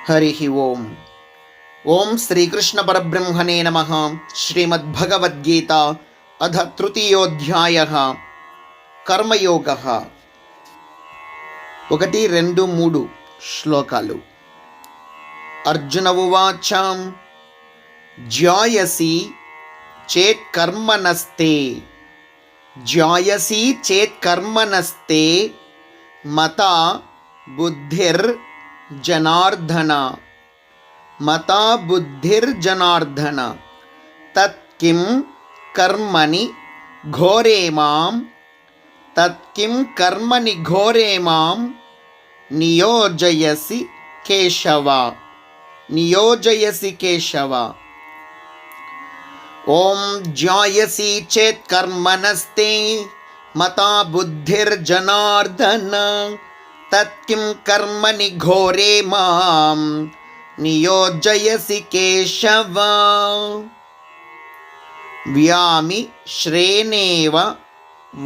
హరి ఓం. ఓం శ్రీకృష్ణ పరబ్రహ్మణే నమః. శ్రీమద్భగవద్గీత అథ తృతీయోధ్యాయః కర్మయోగః. 1, 2, 3 శ్లోకాలు. అర్జున ఉవాచ జ్యాయసి చేత్కర్మణస్తే జ్యాయసి చేత్కర్మణస్తే మతా బుద్ధిర్జనార్దన మతా బుద్ధిర్జనార్దన తత్కిం కర్మణి ఘోరే మాం తత్కిం కర్మణి ఘోరే మాం నియోజయసి కేశవ నియోజయసి కేశవ. ఓం జ్యాయసి చేత్కర్మణస్తే మతా బుద్ధిర్జనార్దన తత్కిం కర్మణి ఘోరే మాం నియోజయసి కేశవ. వ్యామి శ్రేణేవ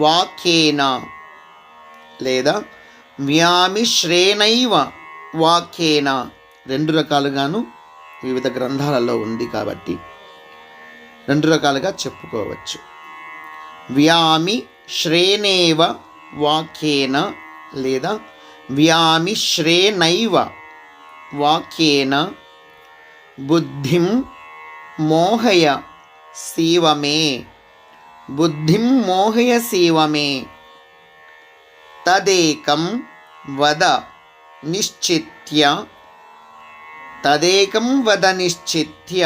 వాక్యేన లేదా వ్యామి శ్రేణైవ వాక్యేన 2 రకాలుగాను వివిధ గ్రంథాలలో ఉంది కాబట్టి 2 రకాలుగా చెప్పుకోవచ్చు. వ్యామి శ్రేణేవ వాక్యేన లేదా వ్యామి శ్రేణైవ వాక్యేన బుద్ధిం మోహయ సీవమే బుద్ధిం మోహయ సీవమే. తదేకం వద నిశ్చిత్య తదేకం వద నిశ్చిత్య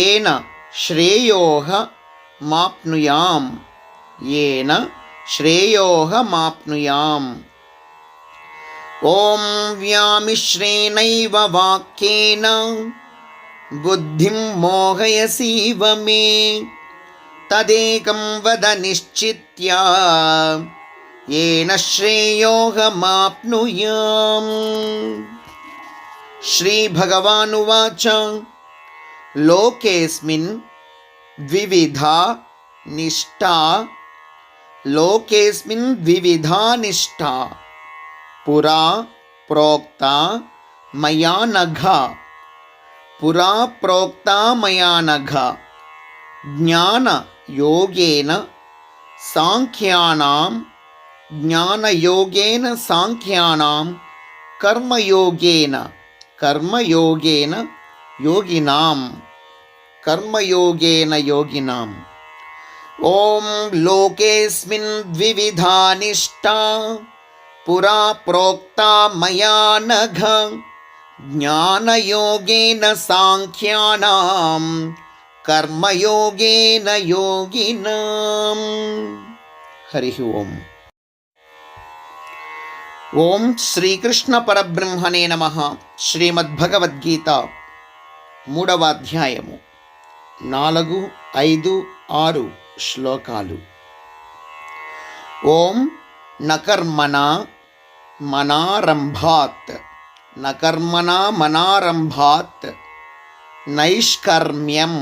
ఏన శ్రేయోః మాప్నుయాం ఏన శ్రేయోః మాప్నుయాం. ఓం వ్యామి శ్రేణైవ వాక్యేన బుద్ధిం మోహయ సీవమే తదేకం వద నిశ్చిత్య ఏన శ్రేయోః మాప్నుయాం. శ్రీభగవానువాచ లోకేస్మిన్ ద్వివిధా నిష్టా లోకేస్మిన్ ద్వివిధా నిష్టా పురా ప్రోక్తా మయా నఘ పురా ప్రోక్తా మయా నఘ. జ్ఞానయోగేన సాంఖ్యానాం జ్ఞానయోగేన సాంఖ్యానాం కర్మయోగేన కర్మయోగేన యోగినాం కర్మయోగేన యోగినాం. ఓం లోకేస్మిన్ ద్వివిధా నిష్టా పురా ప్రోక్తా మయా నఘ జ్ఞానయోగేన సాంఖ్యానాం కర్మయోగేన యోగినాం. హరి ఓం. ఓం శ్రీకృష్ణ పరబ్రహ్మణే నమః. శ్రీమద్భగవద్గీత 3వ అధ్యాయము 4, 5, 6 శ్లోకాలు. ఓం నకర్మణా మనారంభాత్ నకర్మణా మనారంభాత్ నైష్కర్మ్యం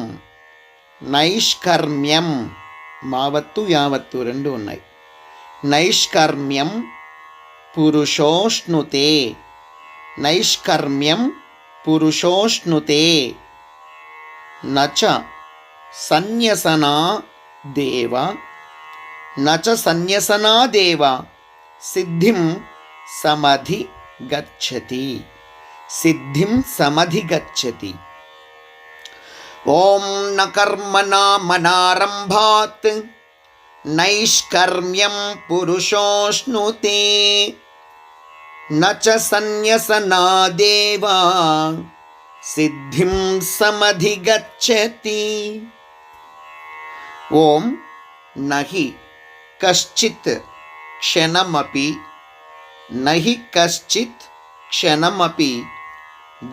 నైష్కర్మ్యం మావత్తు యావత్తు 2 ఉన్నాయి. నైష్కర్మ్యం పురుషోష్ణుతే నైష్కర్మ్యం పురుషోష్ణుతే నచ సన్యసనా దేవ నచ సన్యసనా దేవ సిద్ధిం సమధి గచ్చతి సిద్ధిం సమధి గచ్చతి. ఓం నకర్మణా మనారంభాత్ నైష్కర్మ్యం పురుషోష్ణుతే నచ సన్యసనా దేవ సిద్ధిం సమధి గచ్చతి. ఓం నహి కశ్చిత్ క్షణమపి నహి కశ్చిత్ క్షణమపి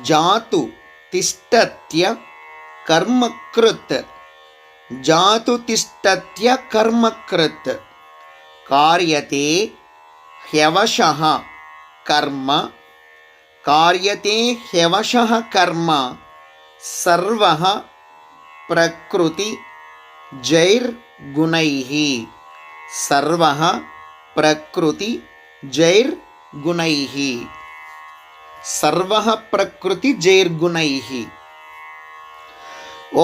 జాతు తిష్టత్య కర్మకృత్ జాతు తిష్టత్య కర్మకృత్ కార్యతే హ్యవశః కర్మ కార్యతే హ్యవశః కర్మ సర్వః ప్రకృతి జైర్గుణైః సర్వః ప్రకృతి జైర్గుణైః. सर्वः प्रकृतिजैर्गुणैः। ॐ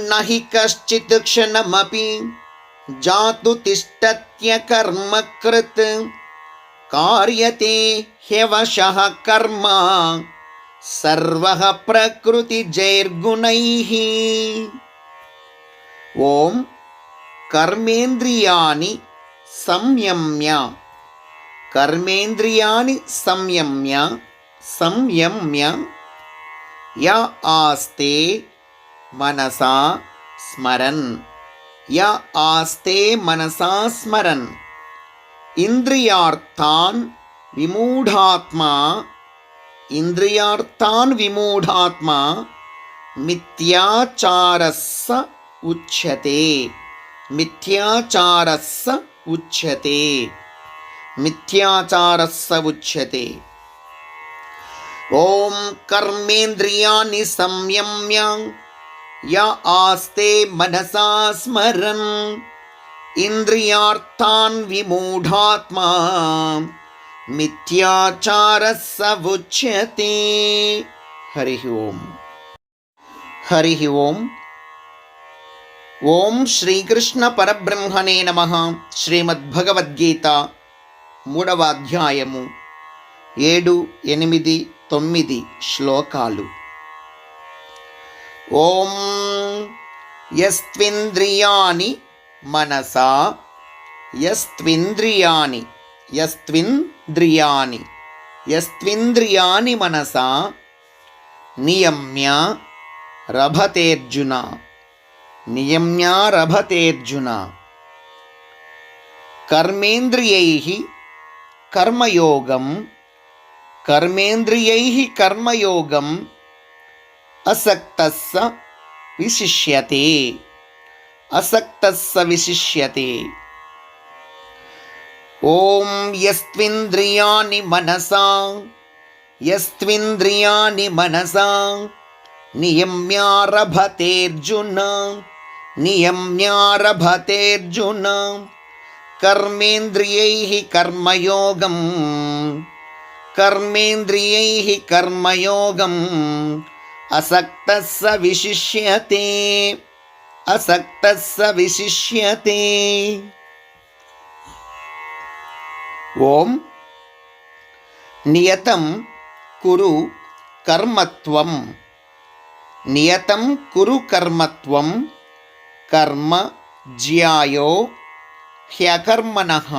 न हि कश्चित् क्षणमपि जातु तिष्ठत्यकर्मकृत् कार्यते ह्यवशः कर्म सर्वः प्रकृतिजैर्गुणैः। ॐ कर्मेन्द्रियाणि संयम्य कर्मेन्द्रियाणि संयम्य य आस्ते मनसा स्मरन् इंद्रियार्थान् विमूढात्मा मिथ्याचारस्स उच्यते। ॐ कर्मेन्द्रियाणि संयम्य य आस्ते मनसा स्मरन् इंद्रियार्थान् विमूढात्मा मिथ्याचारस्स उच्यते। हरिः ओम्। ఓం శ్రీకృష్ణ పరబ్రహ్మణే నమః. శ్రీమద్భగవద్గీత 3వ అధ్యాయము 7, 8, 9 శ్లోకాలు. ఓం యస్త్వింద్రియాణి మనసా నియమ్య రభతేర్జున కర్మేంద్రియైః కర్మయోగం అసక్తస్స విశిష్యతే. ఓం యస్త్వింద్రియాణి మనసా నియమ్యారభతేర్జున కర్మేంద్రియైః కర్మయోగం అసక్తస్స విశిష్యతే. ఓం నియతం కురు కర్మత్వం కర్మ జ్యాయో హ్యకర్మణః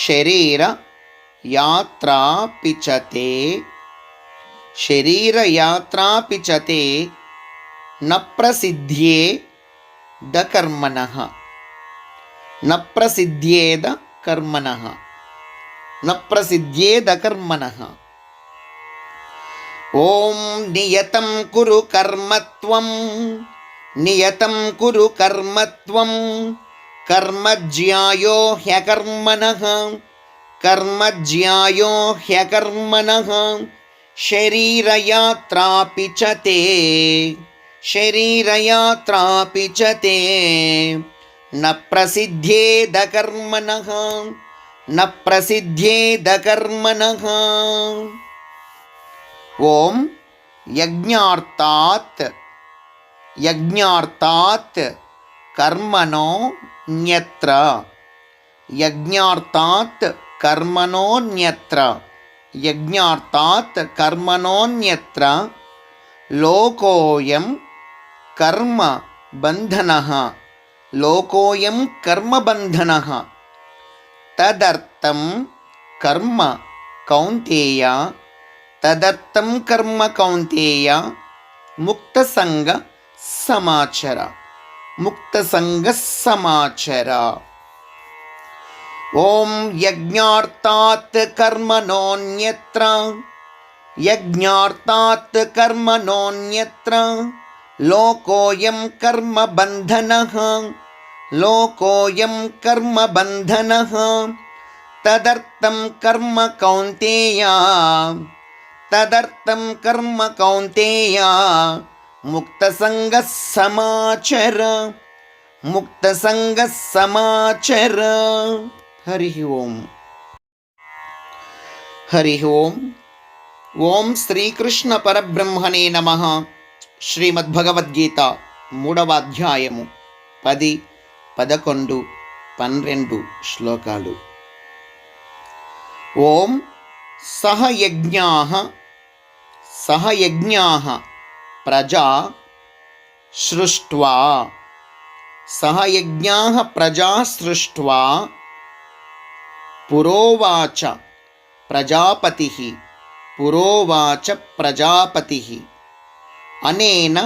శరీర యాత్రాపిచతే న ప్రసిద్ధ్యేద ఓం నియతం కురు కర్మత్వం కర్మ జ్యాయో హ్యకర్మణః శరీరయాత్రాపిచతే న ప్రసిద్ధ్యేద కర్మణః. ఓం యజ్ఞార్థాత్ కర్మణోన్యత్ర లోకోయం కర్మబంధనః తదర్థం కర్మ కౌంతేయ ముక్తసంగ సమాచర. ఓం యజ్ఞార్థాత్ కర్మణోన్యత్ర లోకోయం కర్మబంధనః తదర్థం కర్మ కౌంతేయ ముక్తసంగ ముక్తసంగ సమాచర. హరి ఓం. హరి ఓం. ఓం శ్రీకృష్ణ పరబ్రహ్మణే నమః. శ్రీమద్భగవద్గీత 3వ అధ్యాయము 10, 11, 12 శ్లోకాలు. ఓం సహయజ్ఞాః ప్రజా సృష్ట్వా పురోవాచ ప్రజాపతిః అనేన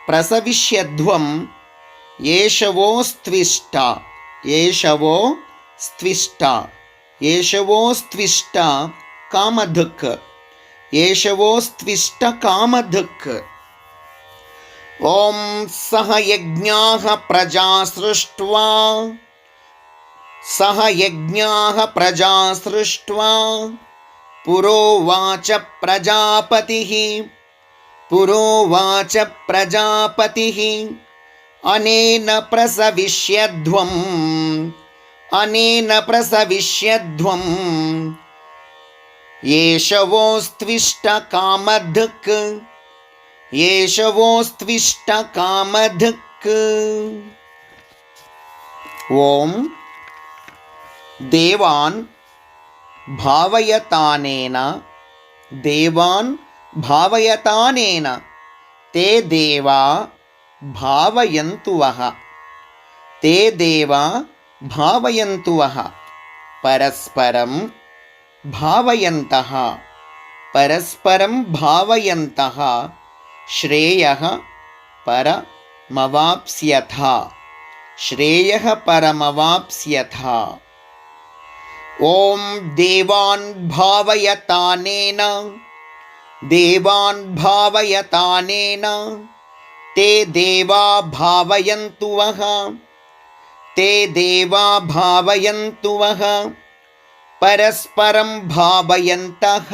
ప్రసవిష్యధ్వం ఏషవోస్త్విష్ట కామధుక్. ఓం సహయజ్ఞాః ప్రజా సృష్ట్వా పురోవాచ ప్రజాపతిః అనేన ప్రసవిష్యధ్వం ఏషవోస్త్విష్ట కామధుక్. ఓం దేవాన్ భావయతానేన తే దేవా భావయంతు వః పరస్పరం భావయంతః శ్రేయః పరమవాప్స్యథ. ఓం దేవాన్ భావయతానేన తే దేవా భావయంతు వః పరస్పరం భావయంతః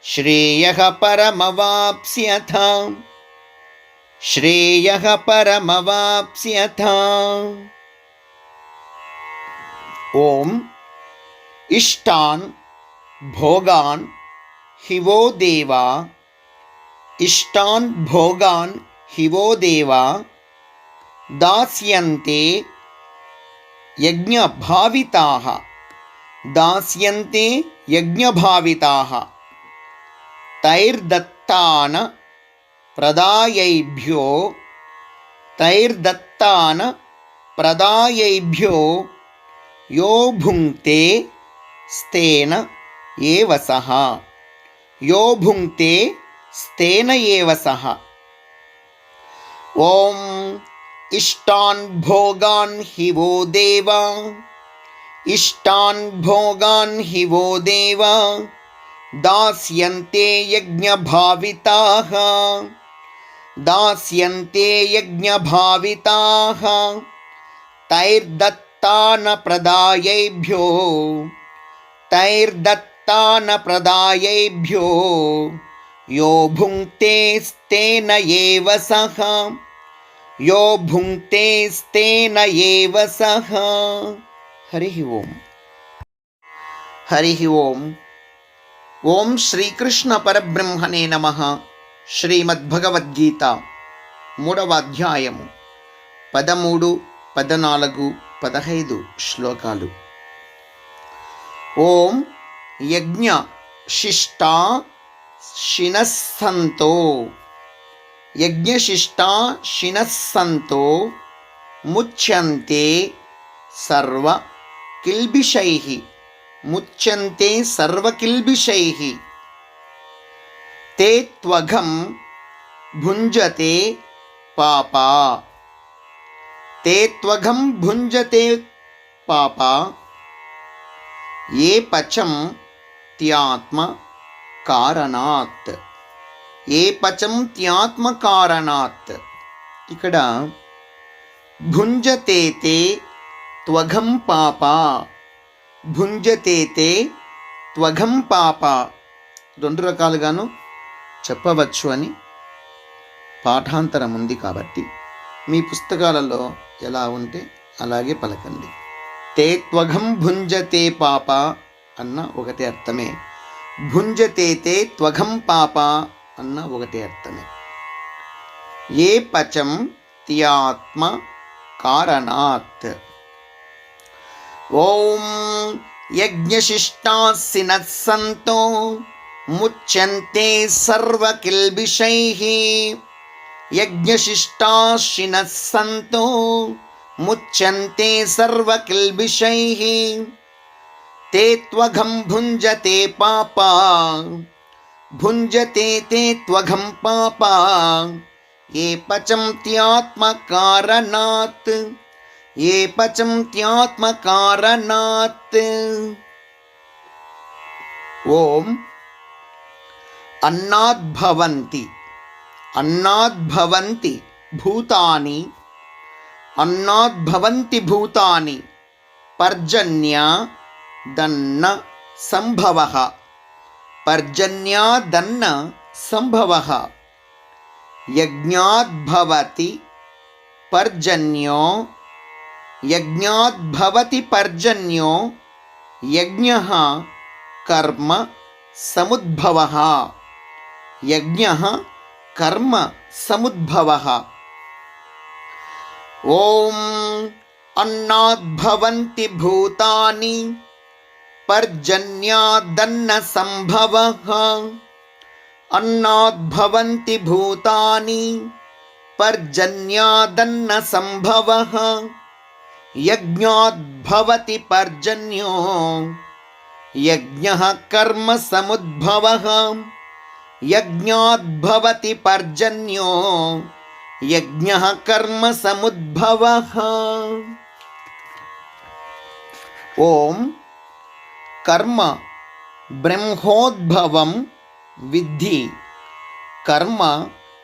శ్రేయః పరమవాప్స్యథ. ఓం ఇష్టాన్ భోగాన్ హివో దేవా దాస్యంతే యజ్ఞభావితాః తైర్దత్తాన ప్రదాయైభ్యో యో భుంక్తే స్తేన ఏవ సః. ఓం ఇష్టాన్ భోగాన్ హివో దేవా దాస్యంతే యజ్ఞభావితాః తైర్దత్తాన ప్రదాయైభ్యో యో భుంక్తే స్తేన ఏవ సః. హరి ఓం. ఓం శ్రీకృష్ణ పరబ్రహ్మణే నమః. శ్రీమద్భగవద్గీత 3వ అధ్యాయము 13, 14, 15 శ్లోకాలు. ఓం యజ్ఞశిష్టాశినస్సంతో ముచ్యంతే సర్వకిల్బిషైః తే త్వఘం భుంజతే పాపా ఏ పచం త్యాత్మకారణాత్. ఇక్కడ భుంజతే త్వఘం పాపా భుంజతే తే త్వఘం పాప. రెండు రకాలుగాను చెప్పవచ్చు అని పాఠాంతరం ఉంది కాబట్టి మీ పుస్తకాలలో ఎలా ఉంటే అలాగే పలకండి. తే త్వఘం భుంజతే పాప అన్న ఒకటే అర్థమే, భుంజతే తే త్వఘం పాప అన్న ఒకటే అర్థమే. ఏ పచం త్యాత్మ కారణాత్. ఓం యజ్ఞశిష్టాసినః సంతో ముచ్యంతే సర్వకిల్బిషైః. యజ్ఞశిష్టాసినః సంతో ముచ్యంతే సర్వకిల్బిషైః. తే త్వఘం భుంజతే పాప. భుంజతే తే త్వఘం పాప. ఏ పచం త్యాత్మకారణాత్. ఏ పచం త్యాత్మకారణాత్. ఓం అన్నాద్భవంతి. అన్నాద్భవంతి భూతాని. అన్నాద్భవంతి భూతాని పర్జన్యాదన్న సంభవః. పర్జన్యాదన్న సంభవః. యజ్ఞాద్భవతి పర్జన్యో. యజ్ఞాద్భవతి పర్జన్యో. యజ్ఞః కర్మ సముద్భవః. యజ్ఞః కర్మ సముద్భవః. ఓం అన్నాద్భవంతి భూతాని పర్జన్యాదన్న సంభవః. అన్నాద్భవంతి భూతాని పర్జన్యాదన్న సంభవః. యజ్ఞాద్భవతి పర్జన్యో. యజ్ఞః కర్మ సముద్భవః. యజ్ఞాద్భవతి పర్జన్యో. యజ్ఞః కర్మ సముద్భవః. ఓం కర్మ బ్రహ్మోద్భవం విద్ధి. కర్మ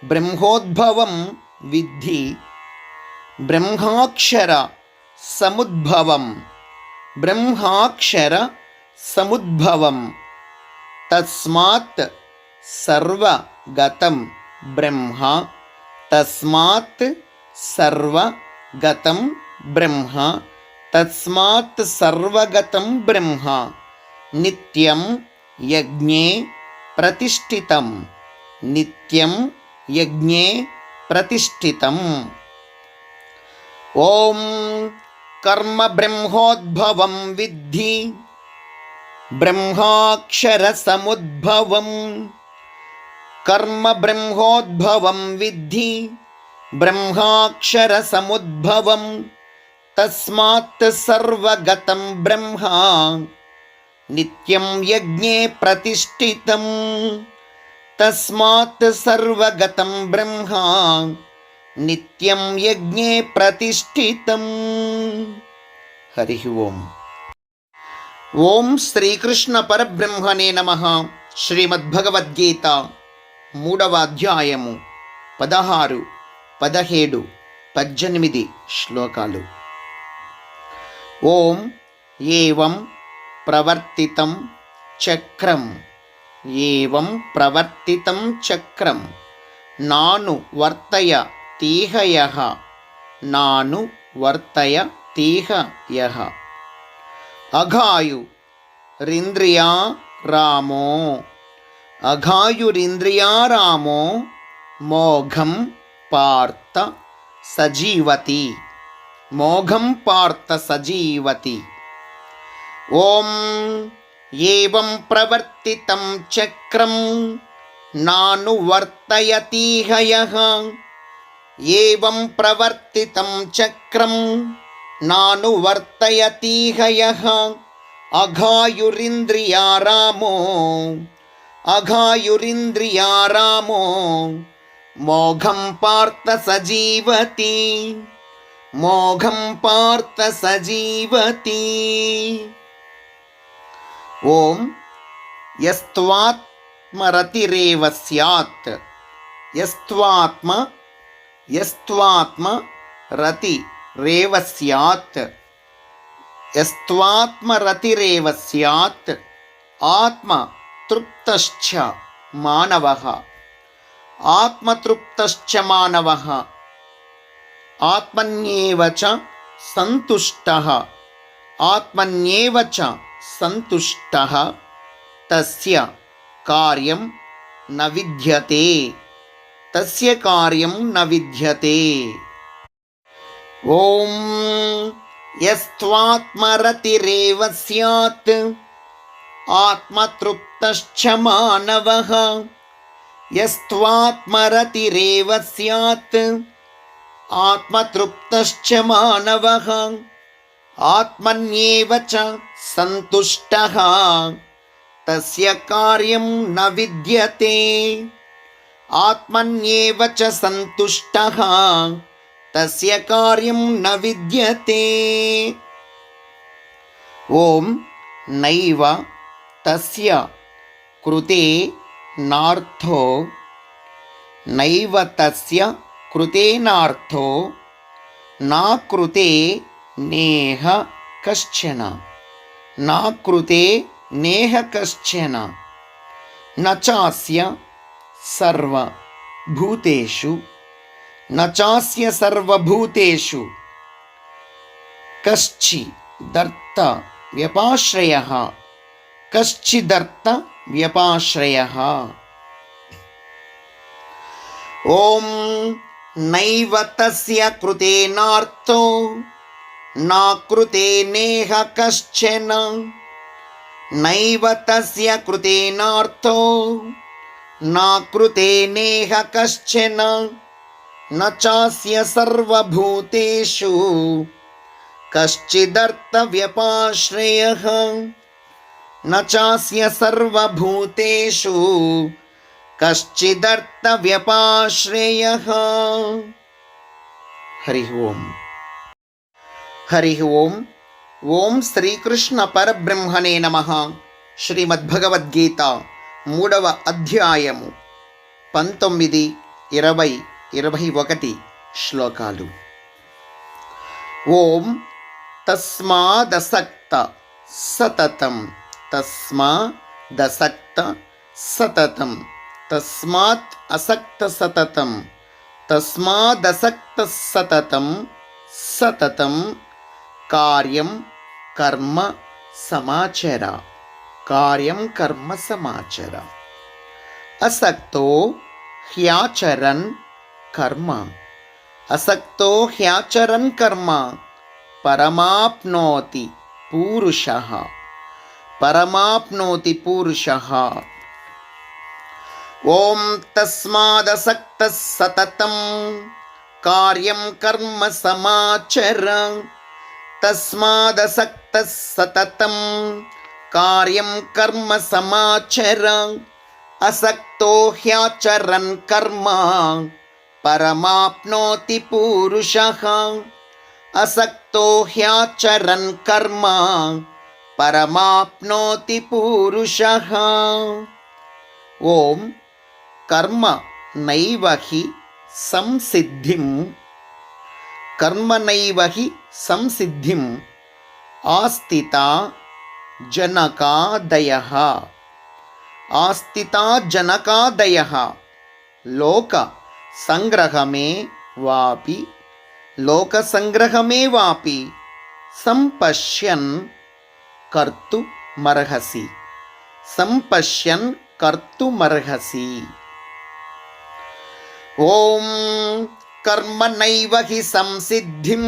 బ్రహ్మోద్భవం విద్ధి. బ్రహ్మాక్షర సముద్భవం. బ్రహ్మాక్షర సముద్భవం. తస్మాత్ సర్వగతం బ్రహ్మ. తస్మాత్ సర్వగతం బ్రహ్మ. తస్మాత్ సర్వగతం బ్రహ్మ. నిత్యం యజ్ఞే ప్రతిష్ఠితం. నిత్యం యజ్ఞే ప్రతిష్ఠితం. ఓం కర్మ బ్రహ్మోద్భవం విద్ధి. బ్రహ్మాక్షర సముద్భవం. కర్మ బ్రహ్మోద్భవం విద్ధి. బ్రహ్మాక్షర సముద్భవం. తస్మాత్ సర్వగతం బ్రహ్మ. నిత్యం యజ్ఞే ప్రతిష్ఠితం. తస్మాత్ సర్వగతం బ్రహ్మ. నిత్యం యజ్ఞే ప్రతిష్ఠితం. హరి ఓం. ఓం శ్రీకృష్ణ పరబ్రహ్మణే నమః. శ్రీమద్భగవద్గీత 3వ అధ్యాయము 16, 17, 18 శ్లోకాలు. ఓం ఏవం ప్రవర్తితం చక్రం. ఏవం ప్రవర్తితం చక్రం నాను వర్తయ తీహయః. నాను వర్తయ తీహయః. అఘాయురింద్రియా రామో. అఘాయురింద్రియారామో మోఘం పార్థ సజీవతి. మోఘం పార్థ సజీవతి. ఓం ఏవం ప్రవర్తితం చక్రం నాను వర్తయతీహయః. ఏవం ప్రవర్తితం చక్రం నాను వర్తయతీహయః. అఘాయురింద్రియారామో. అఘాయురింద్రియారామో మోఘం పార్థ సజీవతి. మోఘం పార్థ సజీవతి. ఓం యస్త్వాత్మరతిరేవ స్యాత్. యస్త్వాత్మ రతి రేవ స్యాత్. యస్త్వాత్మరతిరేవ స్యాత్ ఆత్మతృప్తశ్చ మానవః. ఆత్మతృప్తశ్చ మానవః ఆత్మన్యేవ చ సంతుష్టః. ఆత్మన్యేవ చ సంతుష్టః తస్య కార్యం న విద్యతే. తస్య కార్యం న విద్యతే. ఓం యస్త్వాత్మరతిరేవ స్యాత్ ఆత్మతృప్తశ్చ మానవః. యస్త్వాత్మరతిరేవ స్యాత్ ఆత్మతృప్తశ్చ మానవః ఆత్మన్యేవ చ సంతుష్టః తస్య కార్యం న విద్యతే. ఆత్మన్యేవ చ సంతుష్టః తస్య కార్యం న విద్యతే. ఓం నైవ తస్య కృతే నార్థో. నైవ తస్య కృతేనార్థో నా కృతే నేహ కశ్చన. నా కృతే నేహ కశ్చన. న చాస్య సర్వభూతేషు. న చాస్య సర్వభూతేషు కశ్చిదర్థ వ్యపాశ్రయః. కశ్చిదర్థ వ్యపాశ్రయః. ఓం నైవ తస్య కృతేనార్థో నా కృతే నేహ కశ్చన. నైవ తస్య కృతేనార్థో నా కృతే నేహ కశ్చన. న చాస్య సర్వభూతేషు కశ్చిదర్థ వ్యపాశ్రయః. న చాస్య సర్వభూతేషు కశ్చిదర్థ వ్యపాశ్రయః. హరి ఓం. హరి ఓం. ఓం శ్రీకృష్ణ పరబ్రహ్మణే నమః. శ్రీమద్భగవద్గీత 3వ అధ్యాయము 19, 20, 21 శ్లోకాలు. ఓం తస్మాదసక్త సతతం. తస్మాదసక్త సతతం. తస్మాత్ అసక్త సతతం. తస్మాదసక్త సతతం. సతతం కార్యం కర్మ సమాచర. కార్యం కర్మ సమాచర. అసక్తో హ్యాచరన్ కర్మ. అసక్తో హ్యాచరన్ కర్మ పరమాప్నోతి పూరుషః. పరమాప్నోతి పూరుషః. ఓం తస్మాదసక్తః సతతం కార్యం కర్మ సమాచర. తస్మాదసక్తః సతతం కార్యం కర్మ సమాచర. అసక్తో హ్యాచరన్ కర్మ పరమాప్నోతి పూరుషః. అసక్తో హ్యాచరన్ కర్మ పరమాప్నోతి పూరుషః. ఓం కర్మ నైవ హి సంసిద్ధిం. కర్మ నైవ హి సంసిద్ధిం ఆస్థితా జనకాదయః. ఆస్థితా జనకాదయః లోక సంగ్రహమే వాపి. లోక సంగ్రహమే వాపి సంపశ్యన్ కర్తుమర్హసి. సంపశ్యన్ కర్తుమర్హసి. ఓం కర్మ నైవ హి సంసిద్ధిం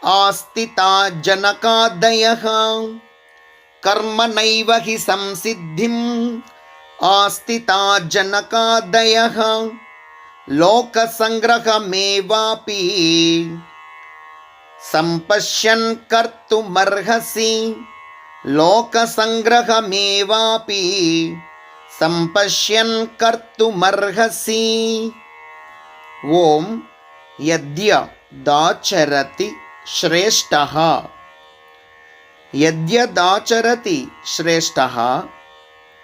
ఆస్థితా జనకాదయః. కర్మ నైవ హి సంసిద్ధిం ఆస్థితా జనకాదయః లోక సంగ్రహమేవాపి సంపశ్యన్ కర్తుమర్హసి. లోక సంగ్రహమేవాపి సంపశ్యన్ కర్తుమర్హసి. ఓం యద్యదాచరతి శ్రేష్టః. యద్యదాచరతి శ్రేష్టః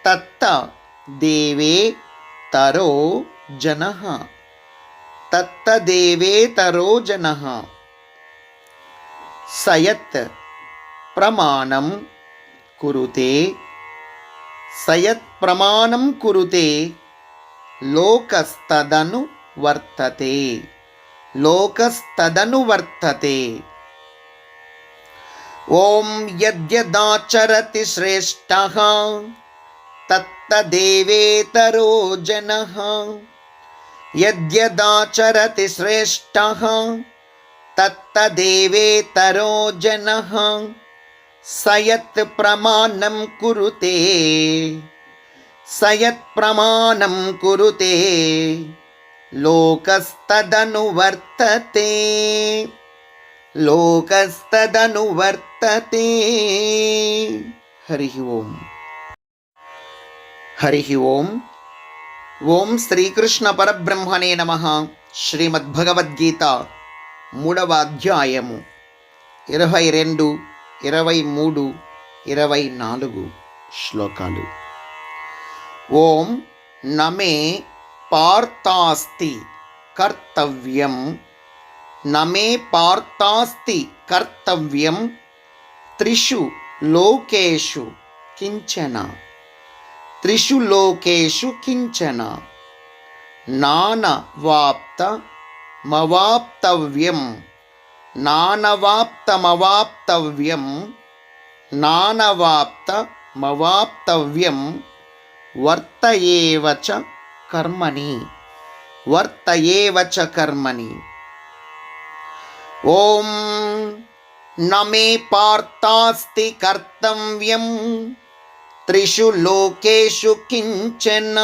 తత్త దేవేతరో జనః. తత్త దేవేతరో జనః. సయత్ ప్రమాణం కురుతే సయత్ప్రమాణం కురుతే లోకస్తదను వర్తతే లోకస్తదను వర్తతే. ఓం యద్యదాచరతి శ్రేష్టః తత్తదేవేతరో జనః యద్యదాచరతి శ్రేష్టః తత్తదేవేతరో జనః సయత్ ప్రమాణం కురుతే సయత్ ప్రమాణం కురుతే లోకస్తదను వర్తతే లోకస్తదను వర్తతే. హరి ఓం. హరి ఓం. ఓం శ్రీకృష్ణ పరబ్రహ్మణే నమః. శ్రీమద్భగవద్గీత 3వ అధ్యాయము 22, 23, 24 శ్లోకాలు. ఓం నమే పార్థాస్తి కర్తవ్యం నమే పార్థాస్తి కర్తవ్యం త్రిషు లోకేషు కించన త్రిషు లోకేషు కించన నానవాప్తమవాప్తవ్యం నానవాప్తమవాప్తవ్యం నానవాప్తమవాప్తవ్యం వర్తయేవ చ కర్మణి వర్తయేవ చ కర్మణి. ఓం నమే పార్థాస్తి కర్తవ్యం త్రిషు లోకేషు కించన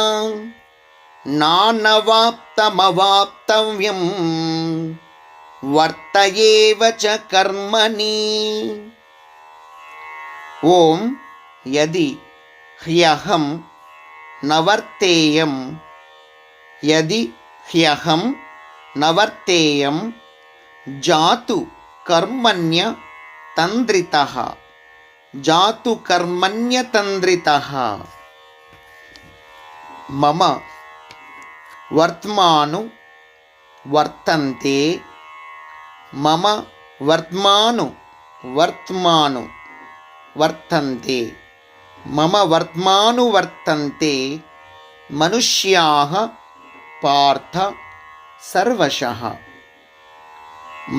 నానవాప్తమవాప్తవ్యం వర్తయేవ చ కర్మణి. ఓం యది హ్యహం నవర్తేయం యది హ్యహం నవర్తేయం జాతు కర్మణ్య తంద్రితః జాతు కర్మణ్య తంద్రితః. మమ వర్త్మాను వర్తంతే మమ వర్త్మాను వర్త్మాను వర్తంతే మమ వర్త్మాను వర్తంతే మనుష్యాః పార్థ సర్వశః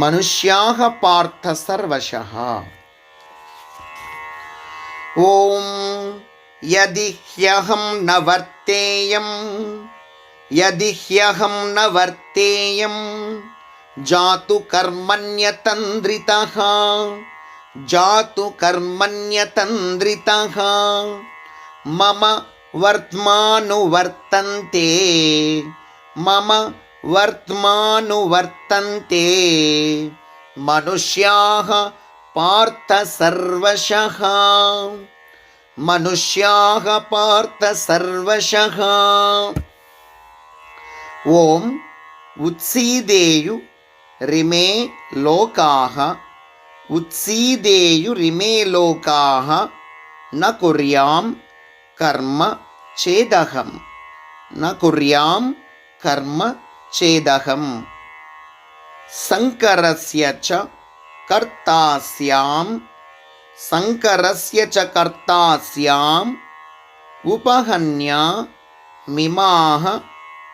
మనుష్యాః పార్థ సర్వశః. ఓం యది హ్యహం నవర్తేయం యది హ్యహం నవర్తేయం జాతు కర్మణ్యతంద్రితః జాతు కర్మణ్యతంద్రితః మమ వర్త్మాను వర్తంతే మమ వర్త్మాను వర్తంతే మనుష్యాః పార్థ సర్వశః మనుష్యాః పార్థ సర్వశః. ఓం ఉత్సీదేయు రిమే లోకాః ఉత్సీదేయు రిమే లోకాః న కుర్యాం కర్మ చేదహం న కుర్యాం కర్మ చేదహం. సంకరస్య చ కర్తాస్యాం సంకరస్య చ కర్తాస్యాం ఉపహన్యామిమాః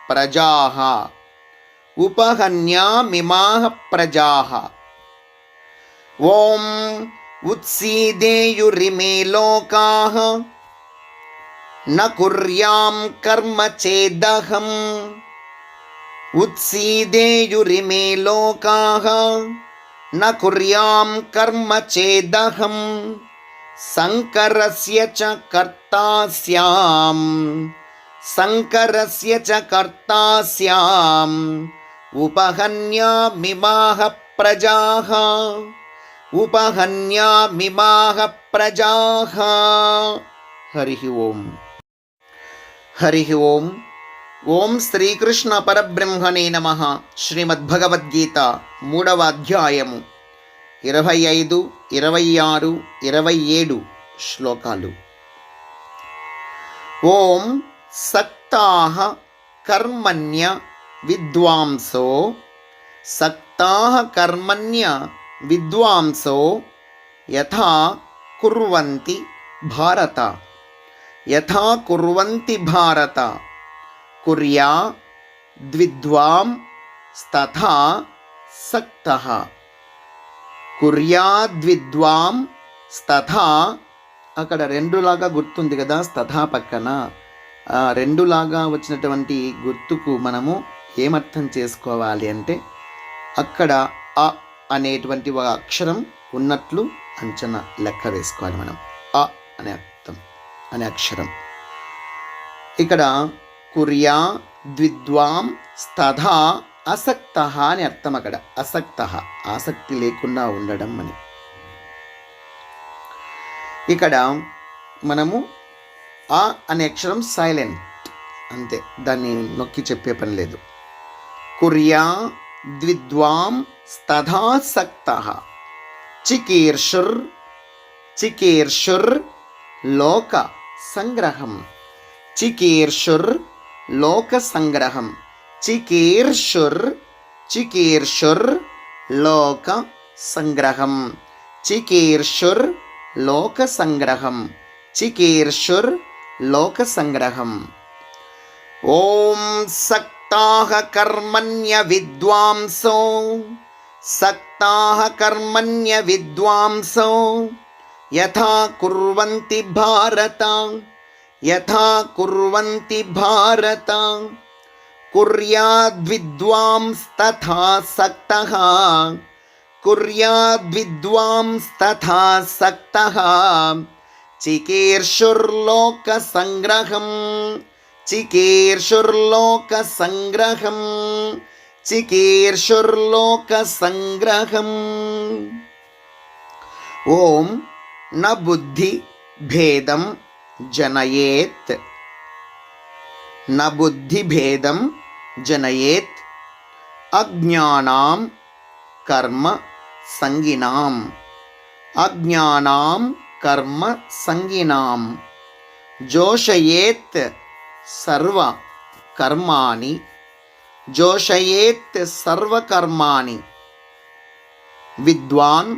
ప్రజాః ఉపహన్యామిమాః ప్రజాః. ఓం ఉత్సీదేయురిమే లోకాః న కుర్యాం కర్మ చేదహం ఉత్సీదేయురిమే లోకాః న కుర్యాం కర్మ చేదహం సంకరస్య చ కర్తాస్యాం సంకరస్య చ కర్తాస్యాం ఉపహన్యామిమాః ప్రజాః ఉపహన్యామిమాః ప్రజాః. హరి ఓం. హరి ఓం. ఓం శ్రీకృష్ణ పరబ్రహ్మణే నమః. శ్రీమద్భగవద్గీత 3వ అధ్యాయము 25, 26, 27 శ్లోకాలు. ఓం సక్తాః కర్మణ్య విద్వాంసో సక్తాః కర్మణ్య విద్వాంసో యథా కుర్వంతి భారత, యథా కుర్వంతి భారత, కుర్యా ద్విద్వాం తథా సక్తః, కుర్యా ద్విద్వాం తథా. అక్కడ రెండులాగా గుర్తుంది కదా తథా పక్కన, రెండులాగా వచ్చినటువంటి గుర్తుకు మనము ఏమర్థం చేసుకోవాలి అంటే, అక్కడ అ అనేటువంటి ఒక అక్షరం ఉన్నట్లు అంచనా లెక్క వేసుకోవాలి మనం. అ అనే అర్థం అనే అక్షరం. ఇక్కడ కుర్యా ద్విద్వాం తథా అసక్తః అని అర్థం. అక్కడ అసక్తః ఆసక్తి లేకుండా ఉండడం అని. ఇక్కడ మనము ఆ అనే అక్షరం సైలెంట్, అంతే, దాన్ని నొక్కి చెప్పే పని లేదు. కుర్యా ద్విద్వాం తథా సక్తః, చికీర్షుర్ చికీర్షుర్ లోక సంగ్రహం, చికీర్షుర్ లోక సంగ్రహం, చికీర్షుర్ చికీర్షుర్ లోక సంగ్రహం, చికీర్షుర్ లోక సంగ్రహం, చికీర్షుర్ లోక సంగ్రహం. ఓం సక్తాః కర్మణ్య విద్వాంసో, సక్తాః కర్మణ్య విద్వాంసో, యథా కుర్వంతి భారత, యథా కుర్వంతి భారత, కుర్యాద్విద్వాంస్తథా సక్తః, కుర్యాద్విద్వాంస్తథా సక్తః, చికీర్షుర్లోక సంగ్రహం, చికీర్షుర్లోక సంగ్రహం, చికీర్షుర్లోక సంగ్రహం. ఓం న బుద్ధి భేదం జనయేత్, న బుద్ధి భేదం జనయేత్, అజ్ఞానాం కర్మ సంగినాం, అజ్ఞానాం కర్మ సంగినాం, జోషయేత్ సర్వ కర్మాణి, జోషయేత్ సర్వకర్మాణి, విద్వాన్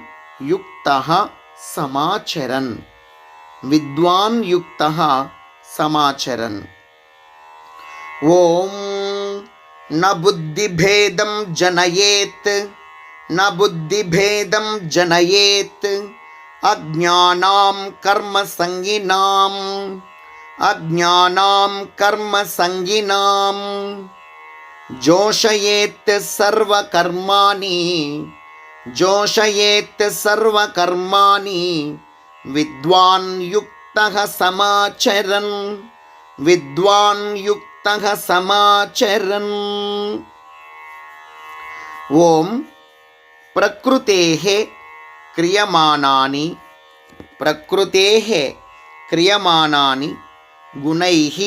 యుక్తః సమాచరన్, విద్వాన్ యుక్తః సమాచరన్. ఓం న బుద్ధిభేదం జనయేత్, న బుద్ధిభేదం జనయేత్, అజ్ఞానాం కర్మ సంగినాం, అజ్ఞానాం కర్మ సంగినాం, జోషయేత్ సర్వకర్మాణి, జోషయేత్ సర్వకర్మాణి, విద్వాన్ యుక్తః సమాచరన్, విద్వాన్ యుక్తః సమాచరన్. ఓం ప్రకృతేః క్రియమానాని, ప్రకృతేః క్రియమానాని గుణైః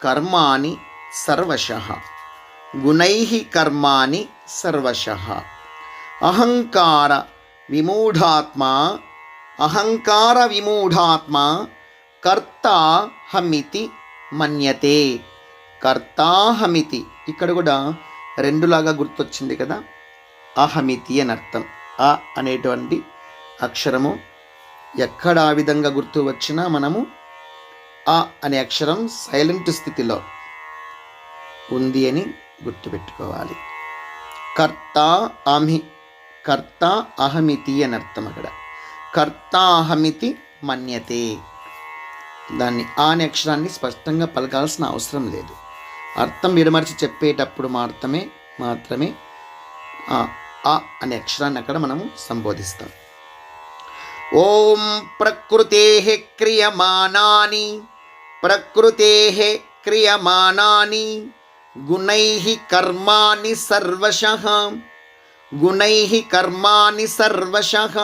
కర్మాణి సర్వశః, గుణైః కర్మాణి సర్వశః. అహంకార విమూఢాత్మా, అహంకార విమూఢాత్మా కర్తాహమితి మన్యతే, కర్తాహమితి. ఇక్కడ కూడా రెండులాగా గుర్తొచ్చింది కదా, అహమితి అని అర్థం. అ అనేటువంటి అక్షరము ఎక్కడ ఆ విధంగా గుర్తు వచ్చినా మనము అ అనే అక్షరం సైలెంట్ స్థితిలో ఉంది అని గుర్తుపెట్టుకోవాలి. కర్త కర్త అహమితి అని అర్థం. అక్కడ కర్తాహమితి మన్యతే, దాన్ని ఆ అనే అక్షరాన్ని స్పష్టంగా పలకాల్సిన అవసరం లేదు. అర్థం విడమర్చి చెప్పేటప్పుడు మాత్రమే ఆ అనే అక్షరాన్ని అక్కడ మనము సంబోధిస్తాం. ఓం ప్రకృతేః క్రియమానాని, ప్రకృతేః క్రియమానాని గుణైః కర్మాణి సర్వశః, గుణైః కర్మాణి సర్వశః.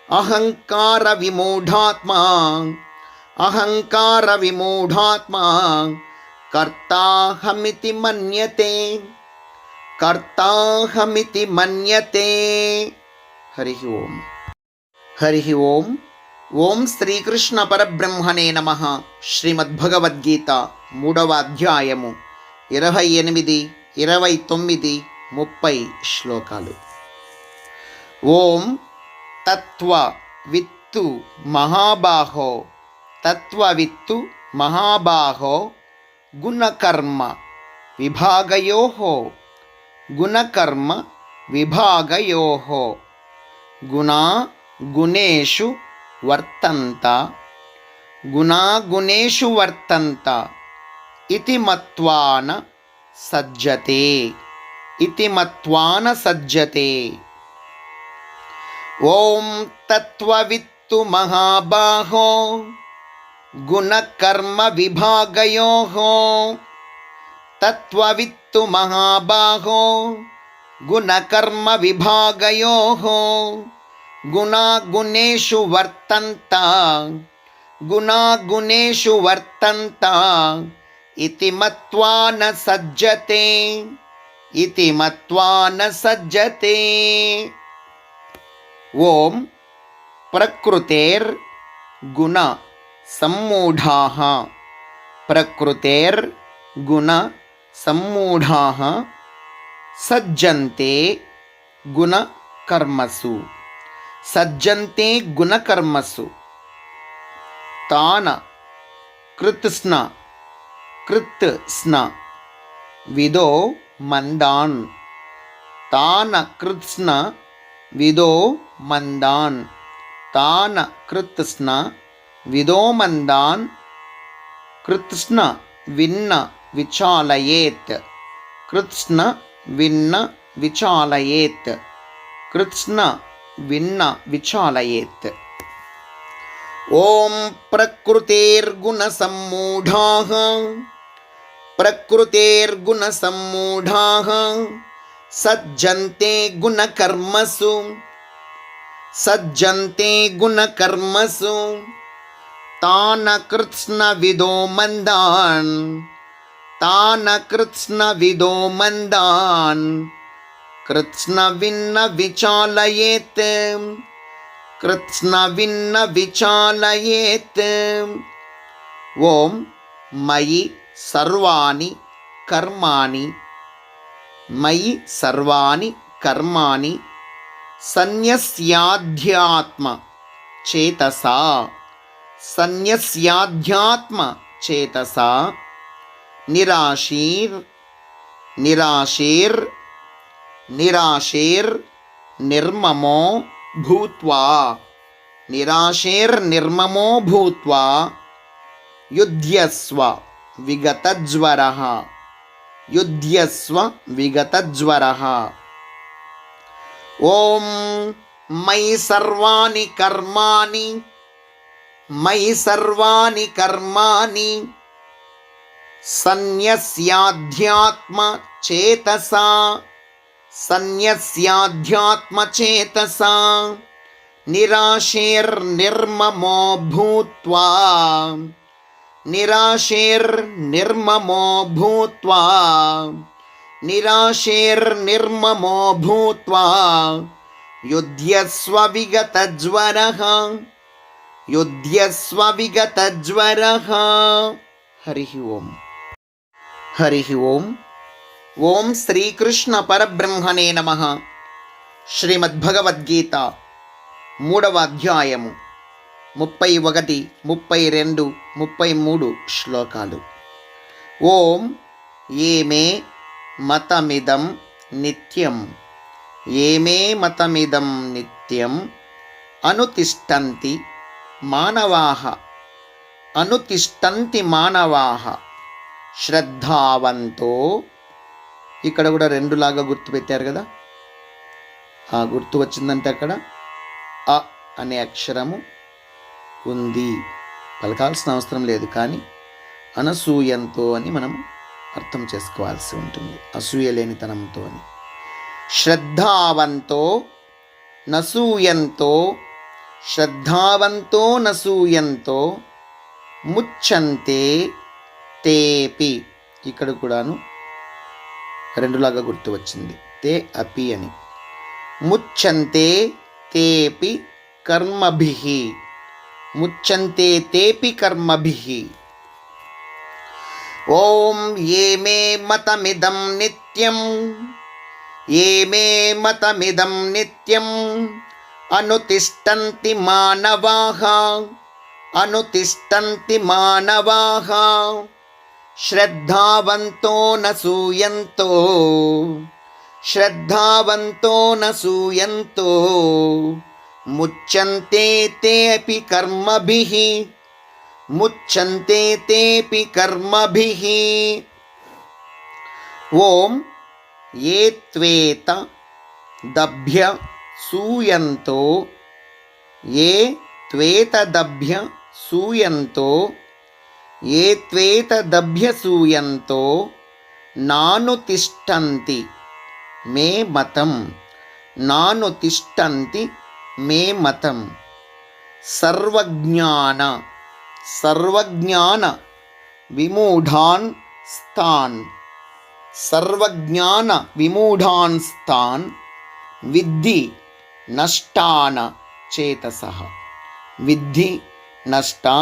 అహంకార విమూఢాత్మా, అహంకార విమూఢాత్మా కర్తాహమితి మన్యతే, కర్తాహమితి మన్యతే. హరి ఓం. హరి ఓం. ఓం శ్రీకృష్ణ పరబ్రహ్మణే నమః. శ్రీమద్భగవద్గీత 3వ అధ్యాయము 28, 29, 30 శ్లోకాలు. ఓం తత్వ విత్ తత్వవిత్తు మహాబాహో తత్వవిత్తు మహాబాహో గుణకర్మ విభాగయోః గుణకర్మ విభాగయోః గుణా గుణేషు వర్తంత గుణా గుణేషు వర్తంత ఇతి మత్వాన సజ్జతే ఇతి మత్వాన సజ్జతే. ఓం తత్వవిత్తు మహాబాహో గుణకర్మ విభాగయోః తత్వవిత్తు మహాబాహో గుణకర్మ విభాగయోః గుణా గుణేషు వర్తంత గుణా గుణేషు వర్తంత ఇతి మత్వా న సజ్జతే ఇతి మత్వా న సజ్జతే. ఓం ప్రకృతేర్ గుణ సమ్మూఢాః ప్రకృతేర్ గుణ సమ్మూఢాః సజ్జంతే గుణ కర్మసు సజ్జంతే గుణ కర్మసు తాన కృత్స్న కృత్స్న విదో మందాన్ తాన కృత్స్న విదో మందాన్ తాన కృత్స్న విదో మందాన్ కృత్స్న విన్న విచాలయేత్ కృత్స్న విన్న విచాలయేత్ కృత్స్న విన్న విచాలయేత్. ఓం ప్రకృతేర్గుణసమ్మూఢాః ప్రకృతేర్గుణసమ్మూఢాః సజ్జంతే గుణకర్మసు సజ్జంతే గుణకర్మసు తాన కృత్స్న విదో మందాన్ తాన కృత్స్న విదో మందాన్ కృత్స్న విన్న విచాలయేత్ కృత్స్న విన్న విచాలయేత్. ఓం మయి సర్వాణి కర్మాణి మయి సర్వాణి కర్మాణి సన్యస్యాధ్యాత్మ చేతసా సన్యస్యాధ్యాత్మ చేతసా నిరాశీర్ నిరాశీర్ నిరాశీర్ నిర్మమో భూత్వా నిరాశీర్ నిర్మమో భూత్వా యుధ్యస్వ విగతజ్వరః యుధ్యస్వ విగతజ్వరః. ఓం మయి సర్వాణి కర్మాణి మయి సర్వాణి కర్మాణి సన్యస్యాధ్యాత్మ చేతసా సన్యస్యాధ్యాత్మ చేతసా నిరాశేర్నిర్మమో భూత్వా నిరాశేర్నిర్మమో భూత్వా నిరాశేర్నిర్మమో భూత్వా యుధ్యస్వ విగతజ్వరః యుధ్యస్వ విగతజ్వరః. హరి ఓం హరి ఓం. ఓం శ్రీకృష్ణ పరబ్రహ్మణే నమః. శ్రీమద్భగవద్గీత 3వ అధ్యాయము 31, 32, 33 శ్లోకాలు. ఓం ఏమే మతమిదం నిత్యం ఏమే మతమిదం నిత్యం అనుతిష్టంతి మానవాః అనుతిష్టంతి మానవాః శ్రద్ధావంతో. ఇక్కడ కూడా 2 లాగా గుర్తు పెట్టారు కదా, ఆ గుర్తు వచ్చిందంటే అక్కడ అ అనే అక్షరము ఉంది, పలకాల్సిన అవసరం లేదు, కానీ అనసూయంతో అని మనం అర్థం చేసుకోవాల్సి ఉంటుంది, అసూయ లేనితనంతో అని. శ్రద్ధావంతో నసూయంతో శ్రద్ధావంతో నసూయంతో ముచ్చంతే తేపి. ఇక్కడ కూడాను 2 లాగా గుర్తు వచ్చింది, తే అపి అని. ముచ్చంతే తేపి కర్మభిః ముచ్చంతే తేపి కర్మభిః. ఓం ఏమే మతమిదం నిత్యం ఏమే మతమిదం నిత్యం అనుతిష్టంతి మానవాః అనుతిష్టంతి మానవాః శ్రద్ధావంతో నసూయంతో శ్రద్ధావంతో నసూయంతో ముచ్యంతే తేపి కర్మభిః ముచ్యంతే తేపి కర్మభిః. ఓం ఏ త్వేత దభ్య సూయంతో ఏ త్వేతదభ్య సూయంతో ఏ త్వేతదభ్య సూయంతో నానుతిష్టంతి మే మతం నానుతిష్టంతి మే మతం. సర్వజ్ఞాన సర్వజ్ఞాన విమూఢాన్ స్థాన్ సర్వజ్ఞాన విమూఢాన్ స్థాన్ విద్ధి నష్టాన చేతసః విద్ధి నష్టా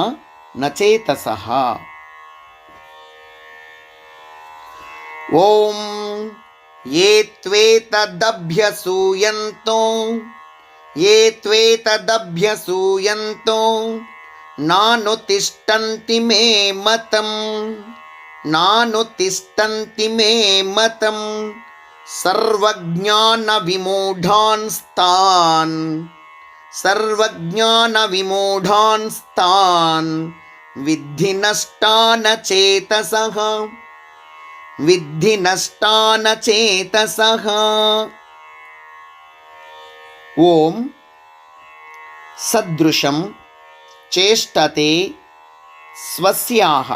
నచేతసః. ఓం ఏ త్వేతదభ్యసూయంతో ఏ త్వేతదభ్యసూయంతో నానుతిష్టంతి మే మతం నానుతిష్టంతి మే మతం. సర్వజ్ఞాన విమూఢాన్ స్థాన్ సర్వజ్ఞాన విమూఢాన్ స్థాన్ విద్ధి నష్టాన చేతసః విద్ధి నష్టాన చేతసః. ఓం సదృశం చేష్టతే స్వస్యాః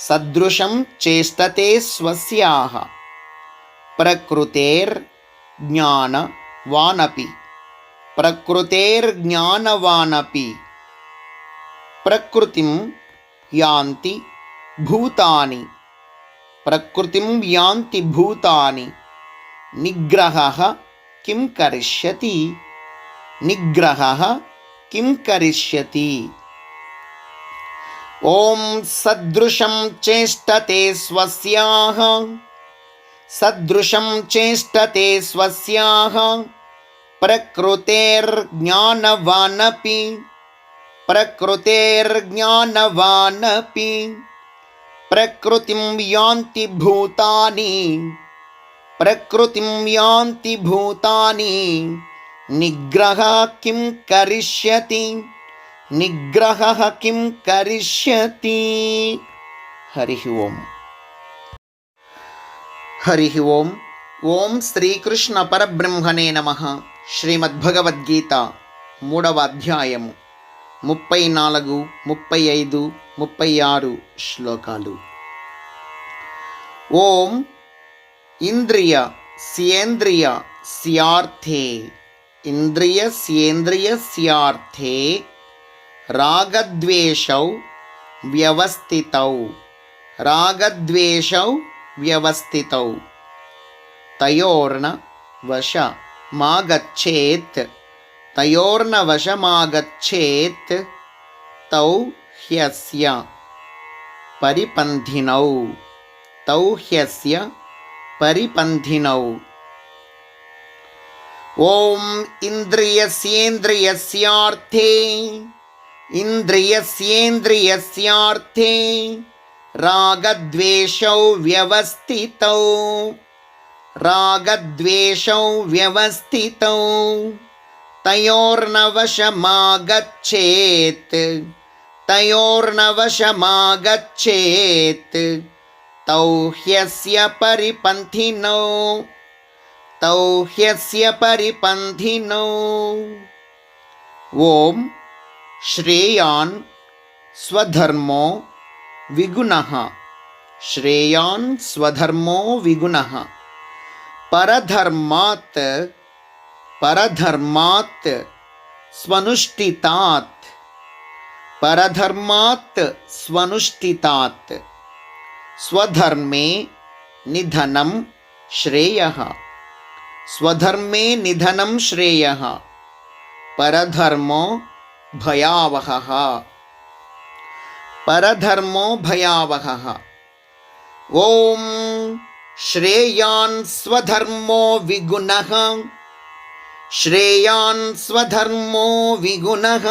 సదృశం చేష్టతే స్వస్యాః ప్రకృతేర్జ్ఞానవానపి ప్రకృతేర్జ్ఞానవానపి. ప్రకృతిం యాంతి భూతాని ప్రకృతిం యాంతి భూతాని నిగ్రహః కిం కరిష్యతి నిగ్రహః కిం కరిష్యతి. ఓం సదృశం చేష్టతే స్వస్యాః సదృశం చేష్టతే స్వస్యాః ప్రకృతేర్జ్ఞానవానపి ప్రకృతేర్జ్ఞానవానపి. ప్రకృతిం యాంతి భూతాని ప్రకృతిం యాంతి భూతాని నిగ్రహః కిం కరిష్యతి నిగ్రహః కిం కరిష్యతి. హరి ఓం హరి ఓం. ఓం శ్రీకృష్ణ పరబ్రహ్మణే నమః. శ్రీమద్భగవద్గీత 3వ అధ్యాయము 34, 35, 36 శ్లోకాలు. ఓం ఇంద్రియ స్యేంద్రియ స్యార్థే ఇంద్రియ స్యేంద్రియ స్యార్థే రాగద్వేషౌ వ్యవస్థితౌ రాగద్వేషౌ వ్యవస్థితౌ తయోర్న వశమాగచ్చేత్ తయోర్న వశమాగచ్చేత్ తౌ హ్యస్య పరిపంథినౌ తౌ హ్యస్య పరిపంథినౌ. ఓం ఇంద్రియస్యేంద్రియస్యార్థే ఇంద్రియస్యేంద్రియస్యార్థే రాగద్వేషౌ వ్యవస్థితౌ రాగద్వేషౌ వ్యవస్థితౌ తయోర్న వశమాగచ్చేత్ తయోర్న వశమాగచ్చేత్ తౌ హ్యస్య పరిపంథినౌ తౌ హ్యస్య పరిపంథినౌ. ఓం శ్రేయాన్ స్వధర్మో విగుణః శ్రేయాన్ స్వధర్మో విగుణః పరధర్మాత్ పరధర్మాత్ స్వనుష్ఠితాత్ పరధర్మాత్ స్వనుష్ఠితాత్. స్వధర్మే నిధనం శ్రేయః స్వధర్మే నిధనం శ్రేయః పరధర్మో భయావహః పరధర్మో భయావహః. ఓం శ్రేయాన్ స్వధర్మో విగుణః श्रेयान् स्वधर्मो विगुणः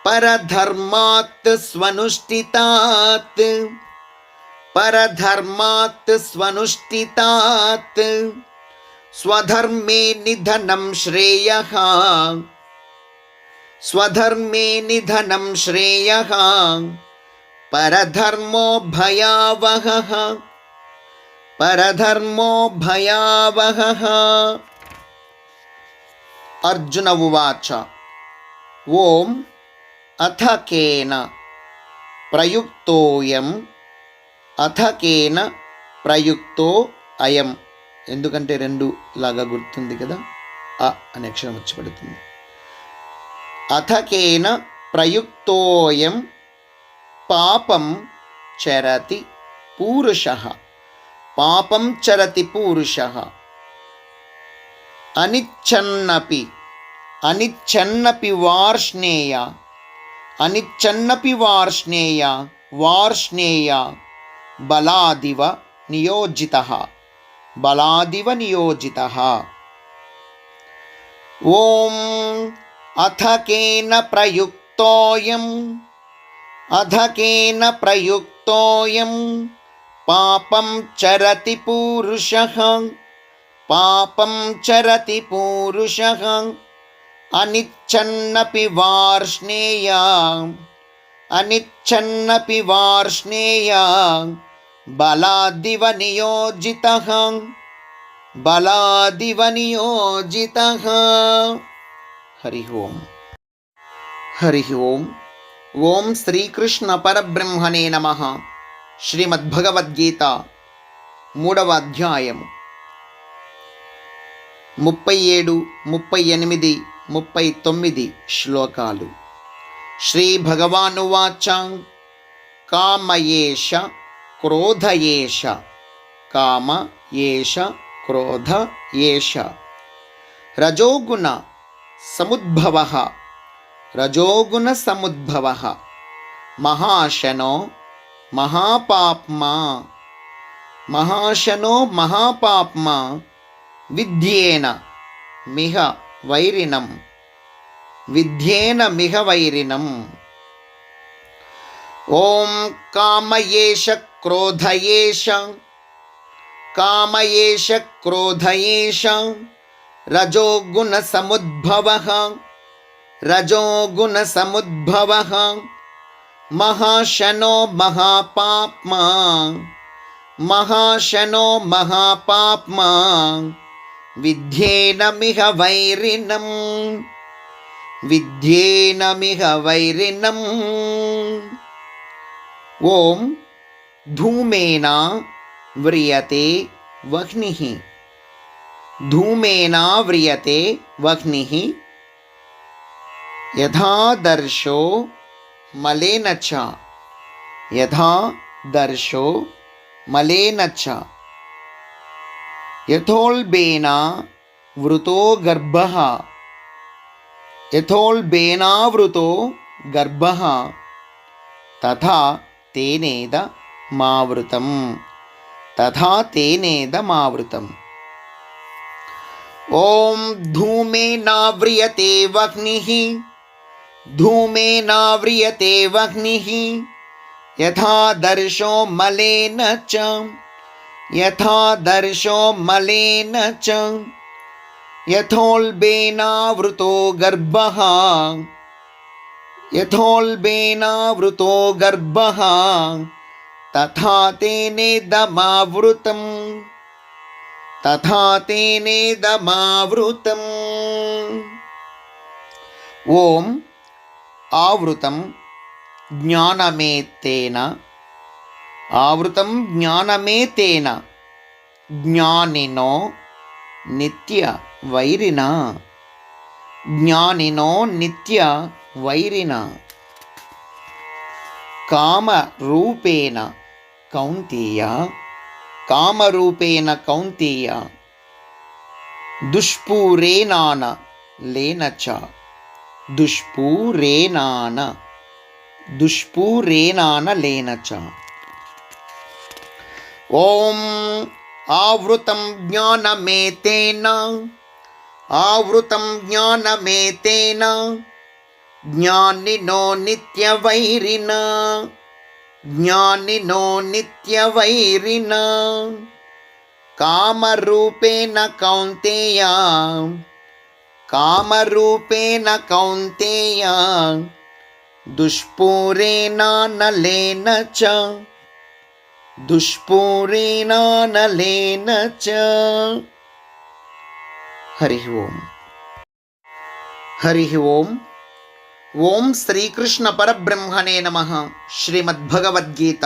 परधर्मात् स्वनुष्ठितात् परधर्मात् स्वनुष्ठितात् स्वधर्मे निधनं श्रेयः स्वधर्मे निधनं श्रेयः परधर्मो भयावहः परधर्मो भयावहः। अर्जुन उवाच ओम अथ केन प्रयुक्तोऽयम् అథ కేన ప్రయుక్తో అయం. ఎందుకంటే రెండు లాగా గుర్తుంది కదా, అ అనే అక్షరం వచ్చి పడుతుంది. అథ కేన ప్రయుక్తోయం పాపం చరతి పూరుషః పాపం చరతి పూరుషః అనిచ్చన్నపి అనిచ్చన్నపి వార్ష్ణేయ అనిచ్చన్నపి వార్ష్ణేయ వార్ష్ణేయ బలాదివ నియోజితః బలాదివ నియోజితః. ఓం అథ కేన ప్రయుక్తోయం అథ కేన ప్రయుక్తోయం పాపం చరతి పూరుషః పాపం చరతి పూరుషః అనిచ్చన్నపి వార్ష్ణేయ అనిచ్చన్నపి వార్ష్ణేయ బలాదివ నియోజితః బలాదివ నియోజితః. హరి ఓం హరి ఓం. ఓం శ్రీకృష్ణ పరబ్రహ్మణే నమః. శ్రీమద్భగవద్గీత 3వ అధ్యాయము 37, 38, 39 శ్లోకాలు. శ్రీ భగవానువాచ కామయేష క్రోధయేష కామ ఏష క్రోధ ఏష రజోగుణ సముద్భవః రజోగుణ సముద్భవః మహాశనో మహాపాప్మా మహాశనో మహాపాప్మా విద్యేన మిహ వైరిణం విద్యేన మిహ వైరిణం. ఓం కామయేష క్రోధయేష కామయేష క్రోధయేష రజోగుణ సముద్భవః రజోగుణ సముద్భవః మహాశనో మహాపాప్మా మహాశనో మహాపాప్మా విద్యేన మిహ వైరిణం విద్యేన మిహ వైరిణం. ఓం ధూమేన వ్రియతే వహ్నిః ధూమేన వ్రియతే వహ్నిః యథా దర్శో మలేన చ యథా దర్శో మలేన చ యథోల్బేన వృతో గర్భః యథోల్బేనావృతో గర్భః తథా తేనేదమావృతం తథా తేనేదమావృతం. ఓం ధూమేనావ్రియతే వహ్నిః ధూమేనావ్రియతే వహ్నిః యథా దర్శో మలేన చ యథా దర్శో మలేన చ యథోల్బేనావృతో గర్భః యథోల్బేనావృతో గర్భః తథా తేనేదమావృతం తథా తేనేదమావృతం. ఓం ఆవృతం జ్ఞానమేతేన ఆవృతం జ్ఞానమేతేన జ్ఞానినో నిత్య వైరిణ జ్ఞానినో నిత్య వైరిణ. కామరూపేణ కౌంతేయ కామరూపేణ కౌంతేయ దుష్పూరేణాన లేన చ దుష్పూరేణాన దుష్పూరేణాన లేన చ. ఓం ఆవృతం జ్ఞానమేతేన ఆవృతం జ్ఞానమేతేన జ్ఞానినో నిత్యవైరిణ జ్ఞానినో నిత్యవైరిణ కామరూపేణ కౌంతేయ కామరూపేణ కౌంతేయ దుష్పూరేణానలేన చ దుష్పూరేణానలేన చ. హరి ఓం. హరి ఓం. ఓం శ్రీకృష్ణ పరబ్రహ్మణే నమః. శ్రీమద్భగవద్గీత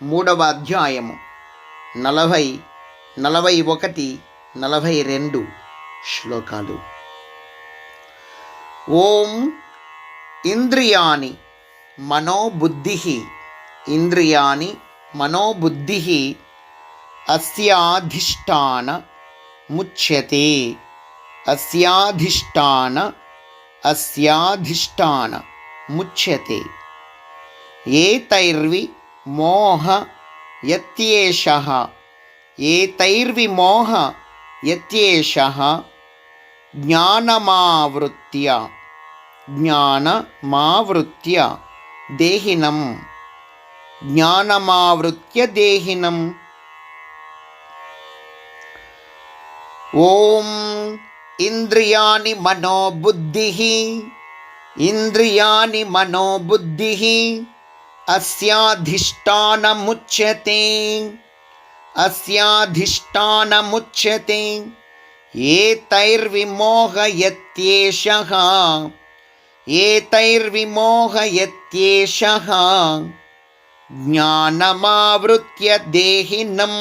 3వ అధ్యాయము 40, 41, 42 శ్లోకాలు. ఓం ఇంద్రియాణి మనోబుద్ధిః ఇంద్రియాణి మనోబుద్ధిః అస్యాధిష్టాన ముచ్యతే అస్యాధిష్టాన ముచ్యతే ఏతైర్విమోహ యత్యేషః ఏతైర్విమోహ యత్యేషః జ్ఞానమావృత్య దేహినం జ్ఞానమావృత్య దేహినం. ఓం ఇంద్రియాణి మనోబుద్ధిః ఇంద్రియాణి మనోబుద్ధిః అస్యాధిష్టానముచ్యతే అస్యాధిష్టానముచ్యతే ఏతైర్విమోహ యత్యేషః ఏతైర్విమోహ యత్యేషః జ్ఞానమావృత్య దేహినం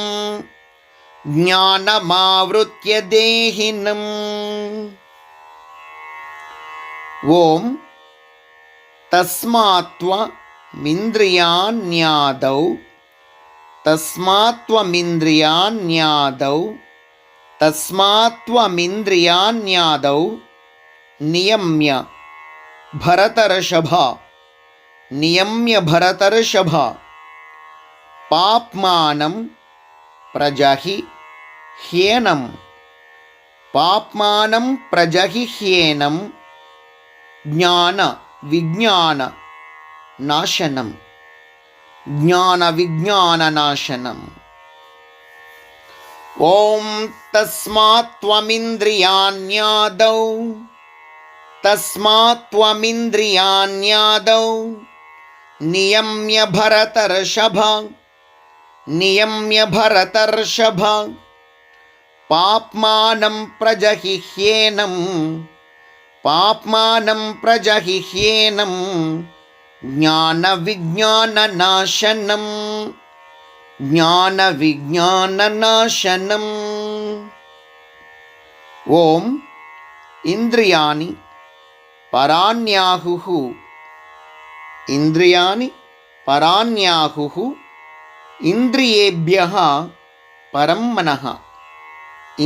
జ్ఞానమావృత్య దేహినం. ఓం తస్మాత్త్వమింద్రియాణ్యాదౌ తస్మాత్త్వమింద్రియాణ్యాదౌ నియమ్య భరతర్షభ పాప్మానం ప్రజహి హ్యేనం పాప్మానం ప్రజహి హ్యేనం జ్ఞాన విజ్ఞాన నాశనం జ్ఞాన విజ్ఞాన నాశనం. ఓం తస్మాత్త్వమింద్రియాణ్యాదౌ నియమ్య భరతర్షభ పాప్మానం ప్రజహి హ్యేనం జ్ఞాన విజ్ఞాన నాశనం జ్ఞాన విజ్ఞాన నాశనం. ఓం ఇంద్రియాణి పరాణ్యాహుః ఇంద్రియాణి పరాణ్యాహుః ఇంద్రియేభ్యః పరం మనః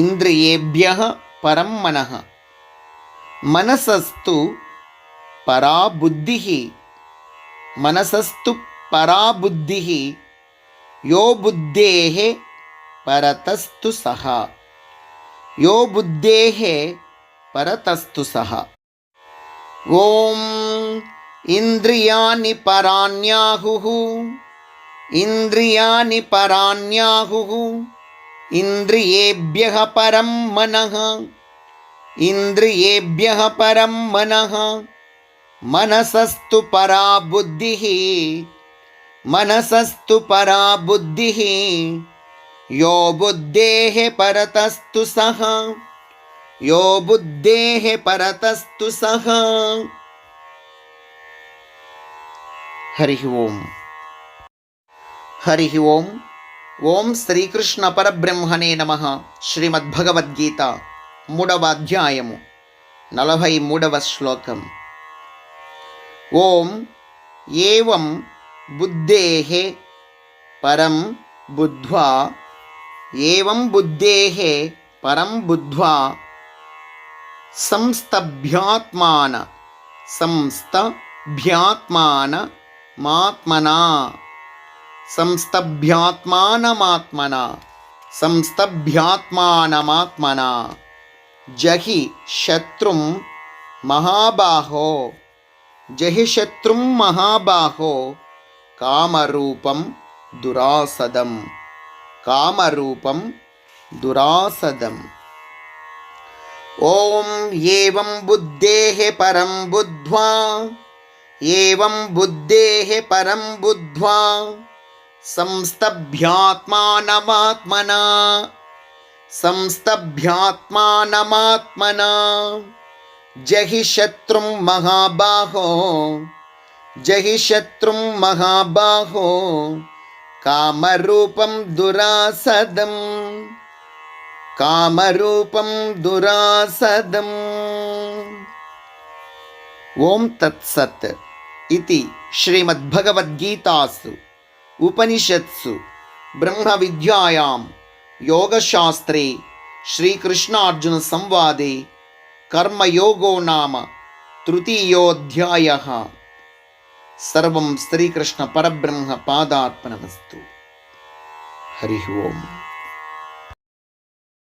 ఇంద్రియేభ్యః పరం మనః మనసస్తు పరా బుద్ధిః మనసస్తు పరా బుద్ధిః యో బుద్ధేః పరతస్తు సః యో బుద్ధేః పరతస్తు సః. ఓం ఇంద్రియాణి పరాణ్యాహుః ఇంద్రియాణి పరాణ్యాహుః ఇంద్రియేభ్యః పరం మనః ఇంద్రియేభ్యః పరం మనః మనసస్తు పరా బుద్ధిః మనసస్తు పరా బుద్ధిః యో బుద్ధేః పరతస్తు సః యో బుద్ధేః పరతస్తు సః. హరి ఓం. హరి ఓం. ఓం శ్రీకృష్ణ పరబ్రహ్మణే నమః. శ్రీమద్భగవద్గీత 3వ అధ్యాయము 43వ శ్లోకం. ఓం ఏవం బుద్ధేః పరం బుద్ధ్వా ఏవం బుద్ధేః పరం బుద్ధ్వా సంస్థభ్యాత్మానమాత్మనా జహి శత్రుం మహాబాహో, జహి శత్రుం మహాబాహో, కామరూపం దురాసదం, కామరూపం దురాసదం. ఓం ఏవం బుద్ధేః పరం బుద్ధ్వా, ఏవం బుద్ధేః పరం బుద్ధ్వా, సంస్తభ్యాత్మానమాత్మనా, సంస్తభ్యాత్మానమాత్మనా, జహి శత్రుం మహాబాహో, జహి శత్రుం మహాబాహో, కామరూపం దురాసదం, కామరూపం దురాసదం. ఓం తత్సత్ ఇది శ్రీమద్భగవద్గీతాసు ఉపనిషత్సు బ్రహ్మ విద్యాయాం యోగశాస్త్రే శ్రీకృష్ణార్జున సంవాదే కర్మయోగో నామ తృతీయోధ్యాయః. సర్వం శ్రీకృష్ణ పరబ్రహ్మ పాదార్పణమస్తు. హరి ఓం.